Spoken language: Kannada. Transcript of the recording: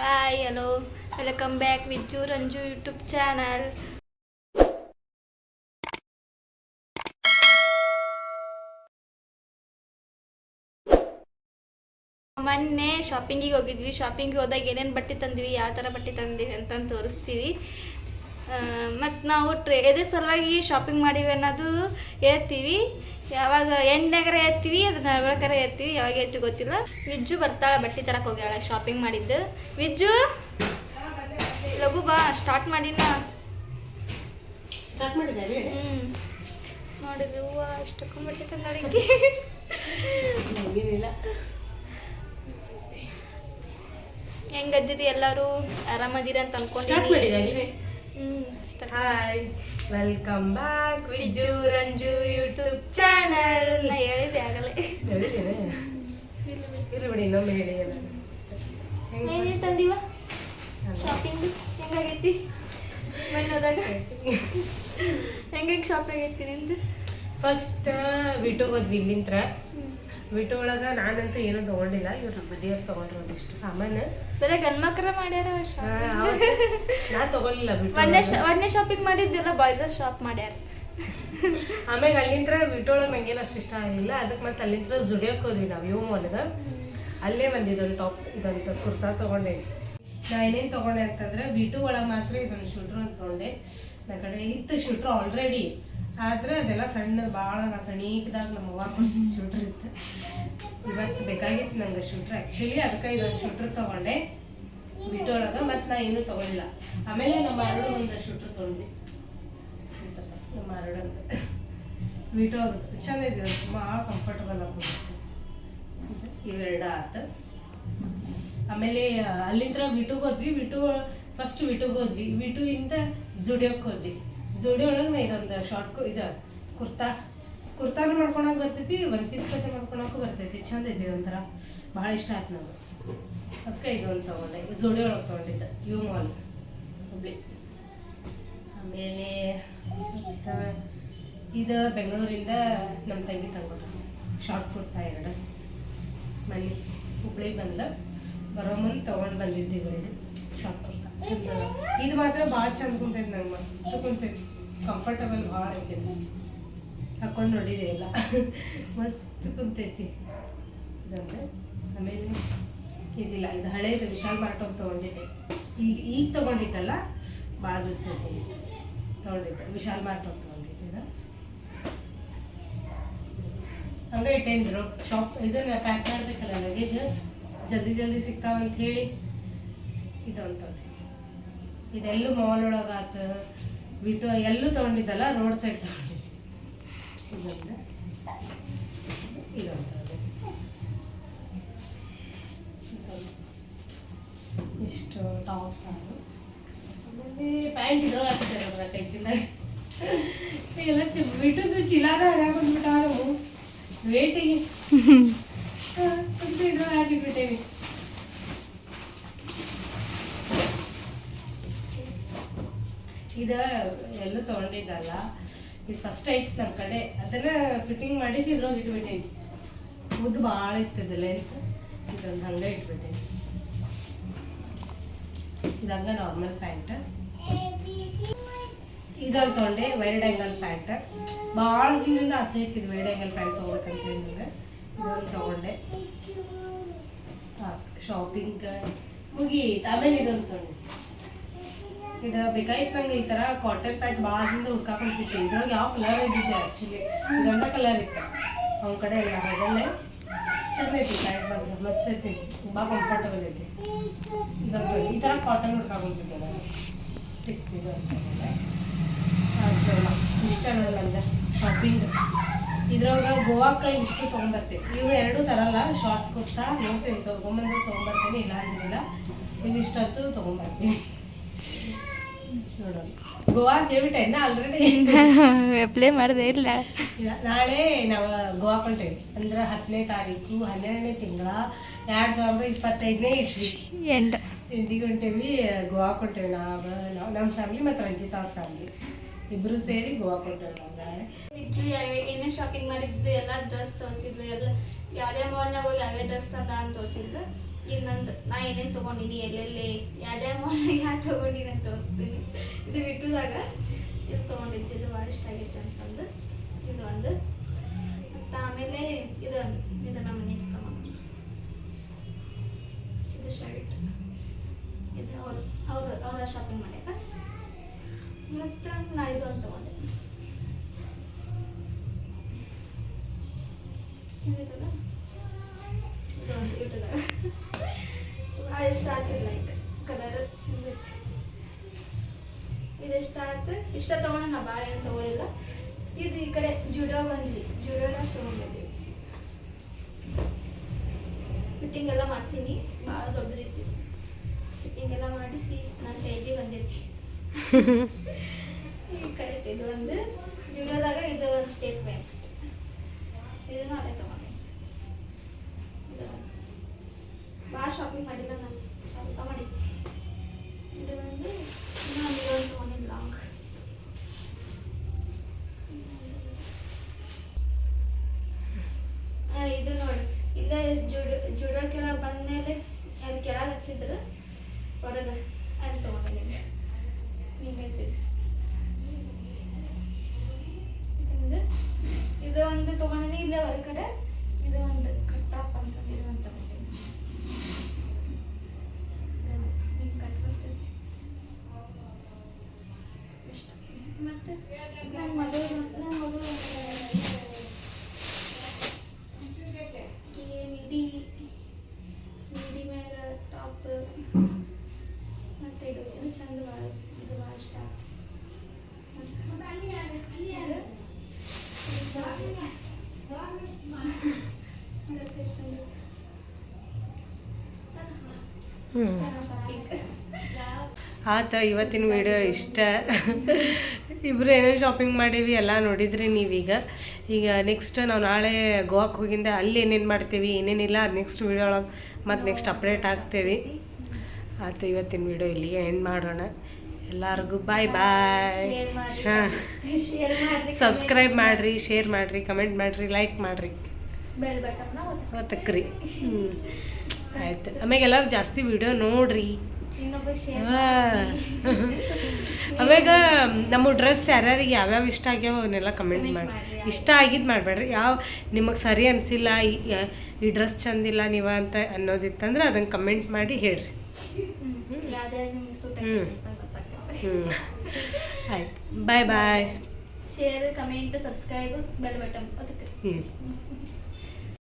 Hi hello welcome back Vijju Ranju YouTube channel. ಮೊನ್ನೆ ಶಾಪಿಂಗಿಗೆ ಹೋಗಿದ್ವಿ. ಶಾಪಿಂಗಿಗೆ ಹೋದಾಗ ಏನೇನು ಬಟ್ಟೆ ತಂದಿವಿ, ಯಾವ ಥರ ಬಟ್ಟೆ ತಂದಿವಿ ಅಂತ ತೋರಿಸ್ತೀವಿ. ಮತ್ತು ನಾವು ಎದೇ ಸಲುವಾಗಿ ಶಾಪಿಂಗ್ ಮಾಡೀವಿ ಅನ್ನೋದು ಹೇಳ್ತೀವಿ. ಯಾವಾಗ ಎಂಡ್ನಾಗರ ಹೇಳ್ತೀವಿ, ಅದನ್ನ ನಡ್ಬರ್ಕರ ಹೇಳ್ತೀವಿ, ಯಾವಾಗ ಹೇಳ್ತೀವಿ ಗೊತ್ತಿಲ್ಲ. ವಿಜ್ಜು ಬರ್ತಾಳೆ, ಬಟ್ಟೆ ತರಕ್ಕೆ ಹೋಗ್ಯಾಳ ಶಾಪಿಂಗ್ ಮಾಡಿದ್ದು. ವಿಜ್ಜು ಲಘು ಬಾ, ಸ್ಟಾರ್ಟ್ ಮಾಡಿನ. ಸ್ಟಾರ್ಟ್ ಮಾಡಿದ್ದಾರೆ. ನೋಡಿದ್ರು ಹೂವು ಅಷ್ಟಕ್ಕೆ ಬಟ್ಟೆ ತಂದಾಳಿಗೆ. ಏನಿಲ್ಲ, ಹೆಂಗದಿರಿ ಎಲ್ಲರೂ? ಆರಾಮದಿರಿ ಅಂತ ಅನ್ಕೊಂಡಿದ್ದೀನಿ. Hi, welcome back Vijju Ranju YouTube channel. ನಾ ಹೇಳಿದ್ದೆ ಆಗಲೇ. ಹೇಳಿದ್ದೇನೆ, ಇರ್ಲಿ ಬಿಡಿ, ಇನ್ನೊಮ್ಮೆ ಹೇಳಿ. ಏನೇ ತಂದಿವ ಶಾಪಿಂಗ್? ಹೆಂಗಾಗೈತಿ ಮನೆ ಹೋದಾಗ? ಹೆಂಗೆ ಶಾಪಿಂಗ್ ಆಗೈತಿ ನಿಂದು? ಫಸ್ಟ್ ವಿಟೋಗೆ ಹೋದ್ವಿ. ಇಲ್ಲಿಂತ್ರ ವಿಟೋ ಒಳಗೆ ನಾನಂತೂ ಏನೂ ತೊಗೊಂಡಿಲ್ಲ. ಇವ್ರು ಬದಿಯವ್ರು ತೊಗೊಂಡ್ರು ಒಂದಿಷ್ಟು ಸಾಮಾನು. ಬರೀ ಗಂಡ್ಮಕ್ರ ಮಾಡ್ಯಾರ. ನಾ ತೊಗೊಳ್ಳಿಲ್ಲ. ಒಂದೇ ಶಾಪಿಂಗ್ ಮಾಡಿದ್ದೆಲ್ಲ ಬಾಯ್ಸ್ ಶಾಪ್ ಮಾಡ್ಯಾರ. ಆಮ್ಯಾಗ ಅಲ್ಲಿಂತ್ರ ವಿಟೋ ಒಳಗೆ ನಂಗೇನು ಅಷ್ಟು ಇಷ್ಟ ಆಗಿಲ್ಲ. ಅದಕ್ಕೆ ಮತ್ತೆ ಅಲ್ಲಿಂತ್ರ ಜುಡಿಯೋಕೆ ಹೋದ್ವಿ ನಾವು, ಯೂ ಮಾಲ್ಗೆ. ಅಲ್ಲೇ ಬಂದಿದ್ದೊಂದು ಟಾಪ್, ಇದೊಂದು ಕುರ್ತಾ ತೊಗೊಂಡೇನಿ. ನಾ ಏನೇನು ತೊಗೊಂಡೆ ಅಂತಂದ್ರೆ ವಿಟೋ ಒಳಗೆ ಮಾತ್ರ ಇದೊಂದು ಶೂಟ್ರು ಅಂತ ತೊಗೊಂಡೆ. ನನ್ನ ಕಡೆ ಇತ್ತು ಶೂಟ್ರು ಆಲ್ರೆಡಿ, ಆದರೆ ಅದೆಲ್ಲ ಸಣ್ಣ ಭಾಳ ನಾ ಸಣ್ಣದಾಗ ನಮ್ಮ ಅವ್ವ ಶೂಟ್ರ್ ಇತ್ತು. ಇವತ್ತು ಬೇಕಾಗಿತ್ತು ನಂಗೆ ಶೂಟ್ರ್ ಆ್ಯಕ್ಚುಲಿ, ಅದಕ್ಕೆ ಇದೊಂದು ಶೂಟ್ರ್ ತೊಗೊಂಡೆ ವಿಟೋ ಒಳಗೆ. ಮತ್ತು ನಾ ಏನೂ ತೊಗೊಂಡಿಲ್ಲ. ಆಮೇಲೆ ನಮ್ಮ ಅರಳು ಒಂದು ಶೂಟ್ರ್ ತೊಗೊಂಡ್ವಿ. ನಮ್ಮ ಅರಳು ಅಂತ ವಿಟೋ ಆಗುತ್ತೆ, ಚಂದ ಇದೆ, ಭಾಳ ಕಂಫರ್ಟಬಲ್ ಆಗ್ಬೋದು. ಇವೆರಡು ಆಯ್ತು. ಆಮೇಲೆ ಅಲ್ಲಿಂದ ವಿಟೋಗೆ ಹೋದ್ವಿ. ಫಸ್ಟ್ ವಿಟೋಗೆ ಹೋದ್ವಿ. ವಿಟೋಯಿಂದ ಜುಡಿಯೋಕ್ಕೆ ಹೋದ್ವಿ. ಜೋಡಿ ಒಳಗೆ ನಾ ಇದೊಂದು ಶಾರ್ಟ್ ಕುರ್ತಾನು ಮಾಡ್ಕೊಳಕ್ಕೆ ಬರ್ತೈತಿ, ಒಂದು ಪೀಸ್ ಕತೆ ಮಾಡ್ಕೊಳಕ್ಕೂ ಬರ್ತೈತಿ. ಚಂದ ಐತಿ, ಒಂಥರ ಭಾಳ ಇಷ್ಟ ಆಯ್ತು ನಾವು. ಅದಕ್ಕೆ ಇದೊಂದು ತೊಗೊಂಡೆ. ಜೋಡಿ ಒಳಗೆ ತೊಗೊಂಡಿದ್ದೆ, ಯೂ ಮಾಲ್ ಹುಬ್ಳಿ. ಆಮೇಲೆ ಇದು ಬೆಂಗಳೂರಿಂದ ನಮ್ಮ ತಂಗಿ ತಂದ್ಕೊಟ್ರು ಶಾರ್ಟ್ ಕುರ್ತಾ ಎರಡು. ಮನೆ ಹುಬ್ಳಿಗೆ ಬರೋ ಮುಂದೆ ತೊಗೊಂಡು ಬಂದಿದ್ದೀವಿ ಎರಡು ಶಾರ್ಟ್ ಕುರ್ತಾ. ಚಂದ, ಇದು ಮಾತ್ರ ಭಾಳ ಚಂದ ಕುಂತೈತಿ, ನಂಗೆ ಮಸ್ತ್ ಕುಂತೈತಿ, ಕಂಫರ್ಟಬಲ್ ಭಾಳ ಐತಿ. ಹಾಕೊಂಡು ನೋಡಿದೆ ಎಲ್ಲ, ಮಸ್ತ್ ಕುಂತೈತಿ ಇದೊಂದು. ಆಮೇಲೆ ಇದಿಲ್ಲ, ಇದು ಹಳೇದು ವಿಶಾಲ್ ಮಾರ್ಟ್ ಹೋಗಿ ತೊಗೊಂಡಿದ್ದೆ. ಈಗ ತೊಗೊಂಡಿದ್ದಲ್ಲ, ಭಾಳ ದಿವಸ ತೊಗೊಂಡಿದ್ದೆ. ವಿಶಾಲ್ ಮಾರ್ಟ್ ಹೋಗಿ ತೊಗೊಂಡಿದ್ದೆ. ಇದು ಹಂಗೆ ಇಟ್ಟೇಂದ್ರು ಶಾಪ್. ಇದನ್ನು ಪ್ಯಾಕ್ ಮಾಡಬೇಕಲ್ಲ, ಲಗೇಜ್ ಜಲ್ದಿ ಸಿಗ್ತಾವಂತ ಹೇಳಿ ಇದೊಂದು ತೊಗೊಂಡೆ. ಇದೆಲ್ಲೂ ಮಾಲ್ ಒಳಗಾತು ವಿಟೋ ಎಲ್ಲೂ ತೊಗೊಂಡಿದ್ದಲ್ಲ, ರೋಡ್ ಸೈಡ್ ತೊಗೊಂಡಿದ್ದೆ. ಇದೊಂದು ತೊಗೊಂಡೆ. ಇಷ್ಟು ಟಾಪ್ಸ್ ಆರು. ಆಮೇಲೆ ಪ್ಯಾಂಟ್ ಇದ್ರೊಳಗೆ ಹಾಕಿದ್ದಾರೆ ಟೆನ್ಷನ್ ಎಲ್ಲ. ವಿಟೋದು ಚಿಲಾದ ಬಂದ್ಬಿಟ್ಟ ನಾವು ವೇಟಿಗೆ ಇದ್ರೊಳಗೆ ಹಾಕಿಬಿಟ್ಟೇವಿ. ಇದು ಎಲ್ಲೂ ತೊಗೊಂಡಿದ್ದಲ್ಲ, ಇದು ಫಸ್ಟ್ ಐತಿ ನಮ್ಮ ಕಡೆ. ಅದನ್ನು ಫಿಟ್ಟಿಂಗ್ ಮಾಡಿಸಿ ಇದ್ರೊಳಗೆ ಇಟ್ಬಿಟ್ಟೇನಿ. ಉದ್ದು ಭಾಳ ಇರ್ತದೆ ಲೆಂತ್. ಇದೊಂದು ಹಂಗೆ ಇಟ್ಬಿಟ್ಟೇನಿ. ಇದು ಹಂಗೆ ನಾರ್ಮಲ್ ಪ್ಯಾಂಟ್. ಇದೊಂದು ತೊಗೊಂಡೆ, ವೈಡ್ ಆ್ಯಂಗಲ್ ಪ್ಯಾಂಟ್. ಭಾಳ ದಿನದಿಂದ ಆಸೆ ಇತ್ತಿದ್ದು ವೈಡ್ ಆ್ಯಂಗಲ್ ಪ್ಯಾಂಟ್ ತೊಗೊಬೇಕಂತ ಹೇಳಿದ್ರೆ ಇದೊಂದು ತೊಗೊಂಡೆ. ಶಾಪಿಂಗ್ ಮುಗೀತು. ಆಮೇಲೆ ಇದೊಂದು ತೊಗೊಂಡೆ. ಇದು ಬೇಕಾಯ್ತು ನಂಗೆ. ಈ ಥರ ಕಾಟನ್ ಪ್ಯಾಂಟ್ ಭಾಳದಿಂದ ಹುಡ್ಕಾಕೊಂತಿದ್ದೆ. ಇದ್ರೊಳಗೆ ಯಾವ ಕಲರ್ ಇದ್ದಿದ್ದೆ ಆ್ಯಕ್ಚುಲಿ, ಗಂಡ ಕಲರ್ ಇತ್ತು ಅವನ ಕಡೆ ಎಲ್ಲ. ಹೋಗಲ್ಲೇ ಚಂದ ಐತಿ ಪ್ಯಾಂಟ್, ಬಂದು ಮಸ್ತ್ ಐತಿ, ತುಂಬ ಕಂಫರ್ಟಬಲ್ ಐತಿ. ಇದೊಂದು ಈ ಥರ ಕಾಟನ್ ಹುಡ್ಕಾಕೊಂತಿದ್ದೆ ನಾನು, ಸಿಕ್ತಿದ್ದು ಅಂತಂದರೆ. ಅದು ಇಷ್ಟ ನನಗೆ ಶಾಪಿಂಗ್. ಇದ್ರೊಳಗೆ ಗೋವಾಕ್ಕೆ ಇಷ್ಟು ತೊಗೊಂಬರ್ತೀನಿ. ಇವು ಎರಡೂ ತರಲ್ಲ, ಶಾರ್ಟ್ ಕುರ್ತಾ ನೋಡ್ತೀನಿ, ತೊಗೊಂಬರ್ತೀನಿ, ಇಲ್ಲ ಅಂದಿಲ್ಲ. ಇವು ಇಷ್ಟಂತೂ ತೊಗೊಂಬರ್ತೀನಿ. ನೋಡೋಣ, ಗೋವಾಗೆ ಹೇಳ್ಬಿಟ್ಟೆ ಆಲ್ರೆಡಿ ಅಪ್ಲೈ ಮಾಡಿದೆ. ಇಲ್ಲ, ನಾಳೆ ನಾವು ಗೋವಾಕ್ಕೆ ಹೊಂಟೇವಿ. ಅಂದ್ರೆ 10ನೇ ತಾರೀಕು 12ನೇ ತಿಂಗಳ 2025ನೇ ಇಸ್ವಿ ಎಂಡಿಗೆ ಹೊಂಟೇವಿ. ಗೋವಾಕ್ಕೆ ಹೊಂಟೇವಿ ನಾವು, ನಮ್ಮ ಫ್ಯಾಮ್ಲಿ ಮತ್ತು ರಂಜಿತ್ ಅವ್ರ ಫ್ಯಾಮ್ಲಿ ಇಬ್ಬರು ಸೇರಿ ಗೋವಾಕ್ಕೆ ಹೊಂಟೇವಿ ನಾವು ನಾಳೆ. ಏನೇ ಶಾಪಿಂಗ್ ಮಾಡಿದ್ದು ಎಲ್ಲ ಡ್ರೆಸ್ ತೋರಿಸಿದ್ಲು. ಎಲ್ಲ ಯಾವ್ಯಾವ ಮಾಲ್ನಾಗ ಹೋಗಿ ಯಾವ್ಯಾವ ಡ್ರೆಸ್ ತಂದ ಅಂತ ತೋರಿಸಿದ್ಲು. ಇನ್ನೊಂದು ನಾ ಏನೇನು ತೊಗೊಂಡಿನಿ ಎಲ್ಲೆಲ್ಲಿ ಯಾವ್ಯಾವ ಮಾಲ್ ಯಾವ್ದು ತೊಗೊಂಡಿನಿ ಅಂತ ತೋರಿಸ್ತೀನಿ. ಇದು ಬಿಟ್ಟುದಾಗ ಇದು ತೊಗೊಂಡಿದ್ದು, ಇದು ಭಾಳ ಇಷ್ಟ ಆಗೈತೆ ಅಂತಂದು ಇದು ಒಂದು. ಮತ್ತು ಆಮೇಲೆ ಇದು ನಮ್ಮ ಮನೆಗೆ ತಗೊಂಡು ಇದು ಶರ್ಟ್, ಇದು ಅವರ ಶಾಪಿಂಗ್ ಮಾಡ್ಯಾಕ. ಮತ್ತು ನಾ ಇದು ಒಂದು ತೊಗೊಂಡೆ, ಚೆಂದಿದ್ದಲ್ಲ ಇದು ಒಂದು ಯೂಟ್ಯೂಬ್ದಾಗ ಭಾಳ ಇಷ್ಟ ಆಗ್ತಿಲ್ಲ. ಲೈಕ್ ಕಲರ್ ಚೆಂದೈತಿ, ಇದು ಇಷ್ಟ ಆಯ್ತು. ಇಷ್ಟ ತೊಗೊಂಡು ನಾ ಭಾಳ ಏನು ತೊಗೊಳಿಲ್ಲ. ಇದು ಈ ಕಡೆ ಜುಡೋ ಬಂದ್ವಿ, ಜುಡೋದಾಗ ತೊಗೊಂಡಿದ್ದೀವಿ. ಫಿಟ್ಟಿಂಗ್ ಎಲ್ಲ ಮಾಡ್ತೀನಿ, ಭಾಳ ದೊಡ್ಡದೈತಿ. ಫಿಟ್ಟಿಂಗ್ ಎಲ್ಲ ಮಾಡಿಸಿ ನಾನು ಸೈಜಿಗೆ ಬಂದೈತಿ. ಈ ಕರೆಕ್ಟ್ ಇದು ಒಂದು ಜುಡೋದಾಗ ಇದು ಒಂದು ಸ್ಟೇಟ್ಮೆಂಟ್, ಇದನ್ನು ಅದೇ ತೊಗೊಂಡೆ. ಇದು ಭಾಳ ಶಾಪಿಂಗ್ ಮಾಡಿಲ್ಲ ನಾನು, ಸ್ವಲ್ಪ ಮಾಡಿದ್ದೆ. ಇದು ಒಂದು ಇನ್ನೊಂದು ಇದೊಂದು ತೊಗೊಂಡಿದ್ದು ಲಾಂಗ್. ಇದು ನೋಡಿ ಇಲ್ಲೇ ಜುಡೋ ಕೆಳಗೆ ಬಂದಮೇಲೆ ಅಲ್ಲಿ ಕೆಳಗೆ ಹಚ್ಚಿದ್ರು ಹೊರಗೆ, ಅಲ್ಲಿ ತೊಗೊಂಡಿದ್ದೆ. ಹಿಂಗೈತಿದೆ ಇದು ಒಂದು ತೊಗೊಂಡಿನಿ. ಇಲ್ಲೇ ಹೊರಗಡೆ ಇದು ಒಂದು ಕಟ್ಟಾಪ್ ಅಂತ ಇದು ಒಂದು ತೊಗೊಂಡಿನಿ. ಹಿಂಗೆ ಕಟ್ ಬರ್ತೈತಿ ಇಷ್ಟ. ಮತ್ತು ನನ್ನ ಮಗಳು ಮಿಡಿ ಮೇಲೆ ಟಾಪ್. ಮತ್ತು ಇದು ಚಂದ ಭಾಳ, ಇದು ಭಾಳ ಇಷ್ಟ ಆಗ್ತದೆ. ಆತ ಇವತ್ತಿನ ವಿಡಿಯೋ ಇಷ್ಟ. ಇಬ್ಬರು ಏನೇನು ಶಾಪಿಂಗ್ ಮಾಡೀವಿ ಎಲ್ಲ ನೋಡಿದ್ರಿ ನೀವೀಗ. ಈಗ ನೆಕ್ಸ್ಟ್ ನಾವು ನಾಳೆ ಗೋವಾಕ್ಕೆ ಹೋಗಿಂದ ಅಲ್ಲಿ ಏನೇನು ಮಾಡ್ತೀವಿ ಏನೇನಿಲ್ಲ ಅದು ನೆಕ್ಸ್ಟ್ ವಿಡಿಯೋ ಒಳಗೆ ಮತ್ತು ನೆಕ್ಸ್ಟ್ ಅಪ್ಡೇಟ್ ಆಗ್ತೇವೆ. ಆತ ಇವತ್ತಿನ ವಿಡಿಯೋ ಇಲ್ಲಿಗೆ ಎಂಡ್ ಮಾಡೋಣ. ಎಲ್ಲರಿಗೂ ಬಾಯ್ ಬಾಯ್. ಸಬ್ಸ್ಕ್ರೈಬ್ ಮಾಡಿರಿ, ಶೇರ್ ಮಾಡಿರಿ, ಕಮೆಂಟ್ ಮಾಡಿರಿ, ಲೈಕ್ ಮಾಡಿರಿ, ಬೆಲ್ ಬಟನ್ನ ಒತ್ತಕ್ರಿ. ಆಯ್ತು. ಆಮ್ಯಾಗ ಎಲ್ಲರೂ ಜಾಸ್ತಿ ವಿಡಿಯೋ ನೋಡ್ರಿ. ಆಮ್ಯಾಗ ನಮ್ಮ ಡ್ರೆಸ್ ಯಾರ್ಯಾರಿಗೆ ಯಾವ್ಯಾವ ಇಷ್ಟ ಆಗ್ಯಾವ ಅವನ್ನೆಲ್ಲ ಕಮೆಂಟ್ ಮಾಡಿ. ಇಷ್ಟ ಆಗಿದ್ದು ಮಾಡಬೇಡ್ರಿ, ಯಾವ ನಿಮಗೆ ಸರಿ ಅನಿಸಿಲ್ಲ, ಈ ಡ್ರೆಸ್ ಚಂದಿಲ್ಲ ನೀವು ಅಂತ ಅನ್ನೋದಿತ್ತಂದ್ರೆ ಅದನ್ನು ಕಮೆಂಟ್ ಮಾಡಿ ಹೇಳ್ರಿ. ಆಯ್ತು. Bye bye. Share, comment, subscribe, bell button ಒತ್ತಕ್ರಿ.